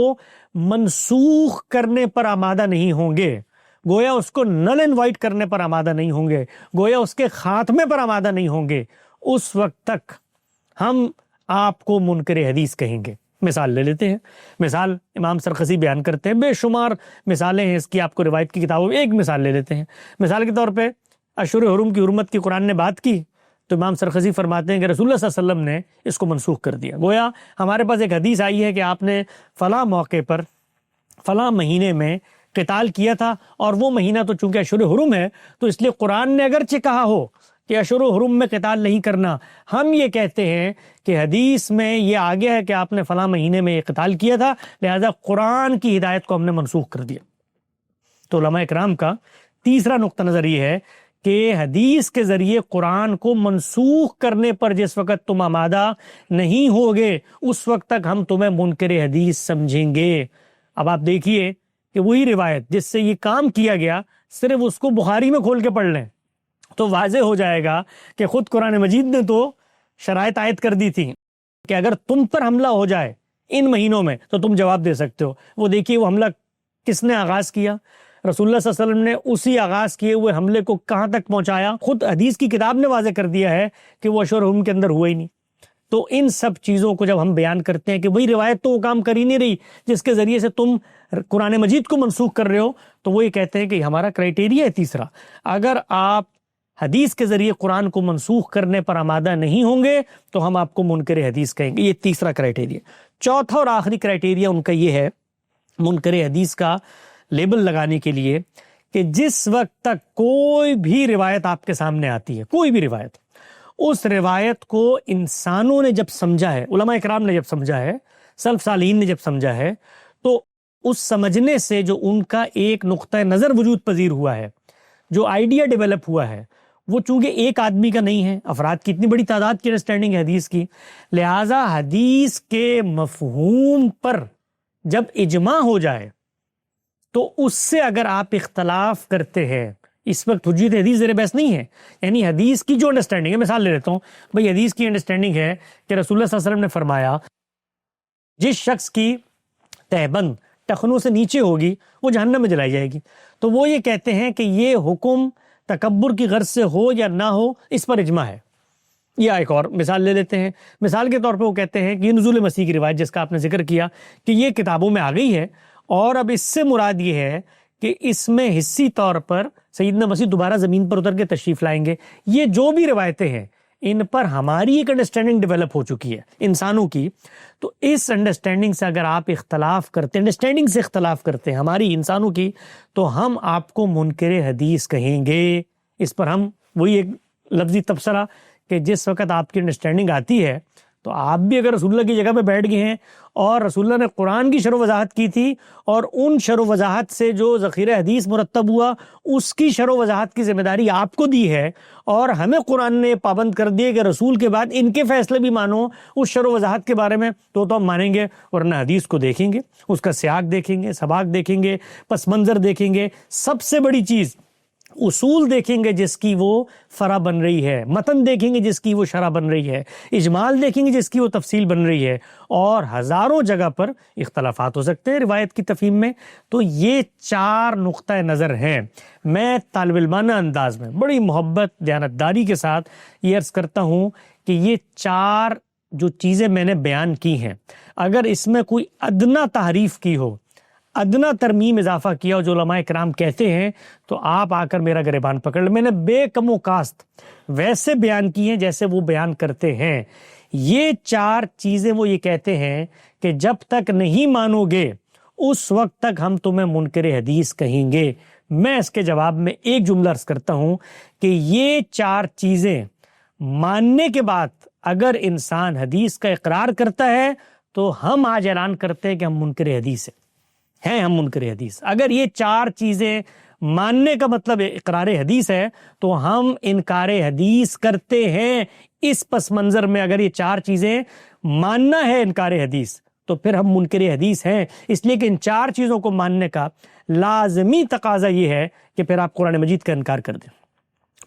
منسوخ کرنے پر آمادہ نہیں ہوں گے، گویا اس کو نل اینڈ وائٹ کرنے پر آمادہ نہیں ہوں گے، گویا اس کے خاتمے پر آمادہ نہیں ہوں گے، اس وقت تک ہم آپ کو منکر حدیث کہیں گے۔ مثال لے لیتے ہیں، مثال امام سرخسی بیان کرتے ہیں، بے شمار مثالیں ہیں اس کی، آپ کو روایت کی کتابوں میں ایک مثال لے لیتے ہیں۔ مثال کے طور پہ اشہر حرم کی حرمت کی قرآن نے بات کی تو امام سرخسی فرماتے ہیں کہ رسول اللہ صلی اللہ علیہ وسلم نے اس کو منسوخ کر دیا۔ گویا ہمارے پاس ایک حدیث آئی ہے کہ آپ نے فلاں موقع پر فلاں مہینے میں قتال کیا تھا، اور وہ مہینہ تو چونکہ اشہر حرم ہے تو اس لیے قرآن نے اگرچہ کہا ہو کہ اشہر حرم میں قتال نہیں کرنا، ہم یہ کہتے ہیں کہ حدیث میں یہ آگے ہے کہ آپ نے فلاں مہینے میں یہ قتال کیا تھا، لہذا قرآن کی ہدایت کو ہم نے منسوخ کر دیا۔ تو علماء اکرام کا تیسرا نقطہ نظر یہ ہے کہ حدیث کے ذریعے قرآن کو منسوخ کرنے پر جس وقت تم آمادہ نہیں ہوگے اس وقت تک ہم تمہیں منکر حدیث سمجھیں گے۔ اب آپ دیکھیے کہ وہی روایت جس سے یہ کام کیا گیا، صرف اس کو بخاری میں کھول کے پڑھ لیں تو واضح ہو جائے گا کہ خود قرآن مجید نے تو شرائط عائد کر دی تھی کہ اگر تم پر حملہ ہو جائے ان مہینوں میں تو تم جواب دے سکتے ہو۔ وہ دیکھیے وہ حملہ کس نے آغاز کیا؟ رسول اللہ صلی اللہ علیہ وسلم نے اسی آغاز کیے ہوئے حملے کو کہاں تک پہنچایا؟ خود حدیث کی کتاب نے واضح کر دیا ہے کہ وہ اشہر حرم کے اندر ہوا ہی نہیں۔ تو ان سب چیزوں کو جب ہم بیان کرتے ہیں کہ وہی روایت تو وہ کام کر ہی نہیں رہی جس کے ذریعے سے تم قرآن مجید کو منسوخ کر رہے ہو، تو وہ یہ کہتے ہیں کہ ہمارا کرائیٹیریا ہے تیسرا، اگر آپ حدیث کے ذریعے قرآن کو منسوخ کرنے پر آمادہ نہیں ہوں گے تو ہم آپ کو منکر حدیث کہیں گے۔ یہ تیسرا کرائیٹیریا۔ چوتھا اور آخری کرائیٹیریا ان کا یہ ہے منکر حدیث کا لیبل لگانے کے لیے کہ جس وقت تک کوئی بھی روایت آپ کے سامنے آتی ہے، کوئی بھی روایت، اس روایت کو انسانوں نے جب سمجھا ہے، علماء اکرام نے جب سمجھا ہے، سلف صالحین نے جب سمجھا ہے، تو اس سمجھنے سے جو ان کا ایک نقطہ نظر وجود پذیر ہوا ہے، جو آئیڈیا ڈیولپ ہوا ہے، وہ چونکہ ایک آدمی کا نہیں ہے، افراد کی اتنی بڑی تعداد کی انڈرسٹینڈنگ ہے حدیث کی، لہٰذا حدیث کے مفہوم پر جب اجماع ہو جائے تو اس سے اگر آپ اختلاف کرتے ہیں، اس وقت حجت حدیث زیر بحث نہیں ہے، یعنی حدیث کی جو انڈرسٹینڈنگ ہے، مثال لے لیتا ہوں بھئی، حدیث کی انڈرسٹینڈنگ ہے کہ رسول اللہ صلی اللہ علیہ وسلم نے فرمایا جس شخص کی تہبند ٹخنوں سے نیچے ہوگی وہ جہنم میں جلائی جائے گی، تو وہ یہ کہتے ہیں کہ یہ حکم تکبر کی غرض سے ہو یا نہ ہو اس پر اجماع ہے۔ یا ایک اور مثال لے لیتے ہیں، مثال کے طور پہ وہ کہتے ہیں کہ یہ نزول مسیح کی روایت جس کا آپ نے ذکر کیا کہ یہ کتابوں میں آ گئی ہے، اور اب اس سے مراد یہ ہے کہ اس میں حصی طور پر سیدنا مسیح دوبارہ زمین پر اتر کے تشریف لائیں گے۔ یہ جو بھی روایتیں ہیں ان پر ہماری ایک انڈرسٹینڈنگ ڈیولپ ہو چکی ہے انسانوں کی، تو اس انڈرسٹینڈنگ سے اگر آپ اختلاف کرتے ہیں، انڈرسٹینڈنگ سے اختلاف کرتے ہیں ہماری انسانوں کی، تو ہم آپ کو منکر حدیث کہیں گے۔ اس پر ہم وہی ایک لفظی تبصرہ کہ جس وقت آپ کی انڈرسٹینڈنگ آتی ہے تو آپ بھی اگر رسول اللہ کی جگہ پہ بیٹھ گئے ہیں اور رسول اللہ نے قرآن کی شرح و وضاحت کی تھی اور ان شرح و وضاحت سے جو ذخیرہ حدیث مرتب ہوا اس کی شرح و وضاحت کی ذمہ داری آپ کو دی ہے، اور ہمیں قرآن نے پابند کر دیے کہ رسول کے بعد ان کے فیصلے بھی مانو اس شرح و وضاحت کے بارے میں، تو ہم مانیں گے، ورنہ حدیث کو دیکھیں گے، اس کا سیاق دیکھیں گے، سباق دیکھیں گے، پس منظر دیکھیں گے، سب سے بڑی چیز اصول دیکھیں گے جس کی وہ فرع بن رہی ہے، متن دیکھیں گے جس کی وہ شرح بن رہی ہے، اجمال دیکھیں گے جس کی وہ تفصیل بن رہی ہے، اور ہزاروں جگہ پر اختلافات ہو سکتے ہیں روایت کی تفہیم میں۔ تو یہ چار نقطہ نظر ہیں۔ میں طالب علمانہ انداز میں بڑی محبت دیانتداری کے ساتھ یہ عرض کرتا ہوں کہ یہ چار جو چیزیں میں نے بیان کی ہیں، اگر اس میں کوئی ادنا تحریف کی ہو، ادنا ترمیم اضافہ کیا ہو جو علماء کرام کہتے ہیں، تو آپ آ کر میرا گریبان پکڑ لیں۔ میں نے بے کم و کاست ویسے بیان کی ہیں جیسے وہ بیان کرتے ہیں۔ یہ چار چیزیں وہ یہ کہتے ہیں کہ جب تک نہیں مانو گے اس وقت تک ہم تمہیں منکر حدیث کہیں گے۔ میں اس کے جواب میں ایک جملہ عرض کرتا ہوں کہ یہ چار چیزیں ماننے کے بعد اگر انسان حدیث کا اقرار کرتا ہے تو ہم آج اعلان کرتے ہیں کہ ہم منکر حدیث ہیں، ہم منکر حدیث۔ اگر یہ چار چیزیں ماننے کا مطلب اقرار حدیث ہے تو ہم انکار حدیث کرتے ہیں۔ اس پس منظر میں اگر یہ چار چیزیں ماننا ہے انکار حدیث تو پھر ہم منکر حدیث ہیں، اس لیے کہ ان چار چیزوں کو ماننے کا لازمی تقاضا یہ ہے کہ پھر آپ قرآن مجید کا انکار کر دیں،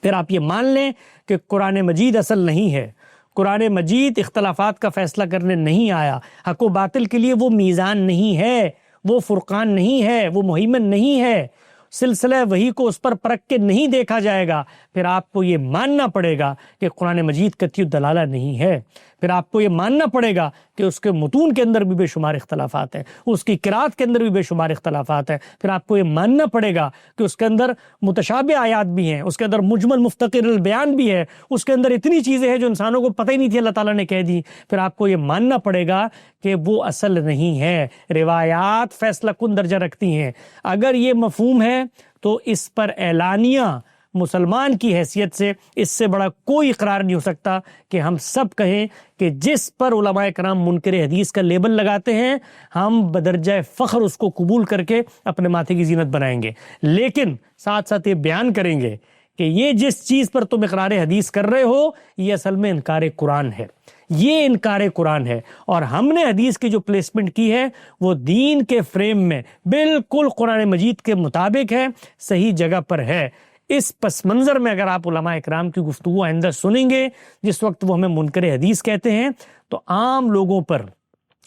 پھر آپ یہ مان لیں کہ قرآن مجید اصل نہیں ہے، قرآن مجید اختلافات کا فیصلہ کرنے نہیں آیا، حق و باطل کے لیے وہ میزان نہیں ہے، وہ فرقان نہیں ہے، وہ مہیمن نہیں ہے، سلسلہ وحی کو اس پر پرکھ کے نہیں دیکھا جائے گا۔ پھر آپ کو یہ ماننا پڑے گا کہ قرآن مجید قطعی الدلالہ نہیں ہے، پھر آپ کو یہ ماننا پڑے گا کہ اس کے متون کے اندر بھی بے شمار اختلافات ہیں، اس کی قرات کے اندر بھی بے شمار اختلافات ہیں، پھر آپ کو یہ ماننا پڑے گا کہ اس کے اندر متشابہ آیات بھی ہیں، اس کے اندر مجمل مفتقر البیان بھی ہے، اس کے اندر اتنی چیزیں ہیں جو انسانوں کو پتہ ہی نہیں تھی اللہ تعالیٰ نے کہہ دی۔ پھر آپ کو یہ ماننا پڑے گا کہ وہ اصل نہیں ہے، روایات فیصلہ کن درجہ رکھتی ہیں۔ اگر یہ مفہوم ہے تو اس پر اعلانیہ مسلمان کی حیثیت سے اس سے بڑا کوئی اقرار نہیں ہو سکتا کہ ہم سب کہیں کہ جس پر علماء کرام منکر حدیث کا لیبل لگاتے ہیں ہم بدرجہ فخر اس کو قبول کر کے اپنے ماتھے کی زینت بنائیں گے، لیکن ساتھ ساتھ یہ بیان کریں گے کہ یہ جس چیز پر تم اقرار حدیث کر رہے ہو یہ اصل میں انکار قرآن ہے، یہ انکار قرآن ہے، اور ہم نے حدیث کی جو پلیسمنٹ کی ہے وہ دین کے فریم میں بالکل قرآن مجید کے مطابق ہے، صحیح جگہ پر ہے۔ اس پس منظر میں اگر آپ علماء اکرام کی گفتگو آئندہ سنیں گے جس وقت وہ ہمیں منکر حدیث کہتے ہیں، تو عام لوگوں پر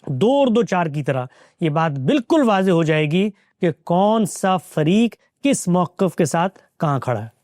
دو چار کی طرح یہ بات بالکل واضح ہو جائے گی کہ کون سا فریق کس موقف کے ساتھ کہاں کھڑا ہے۔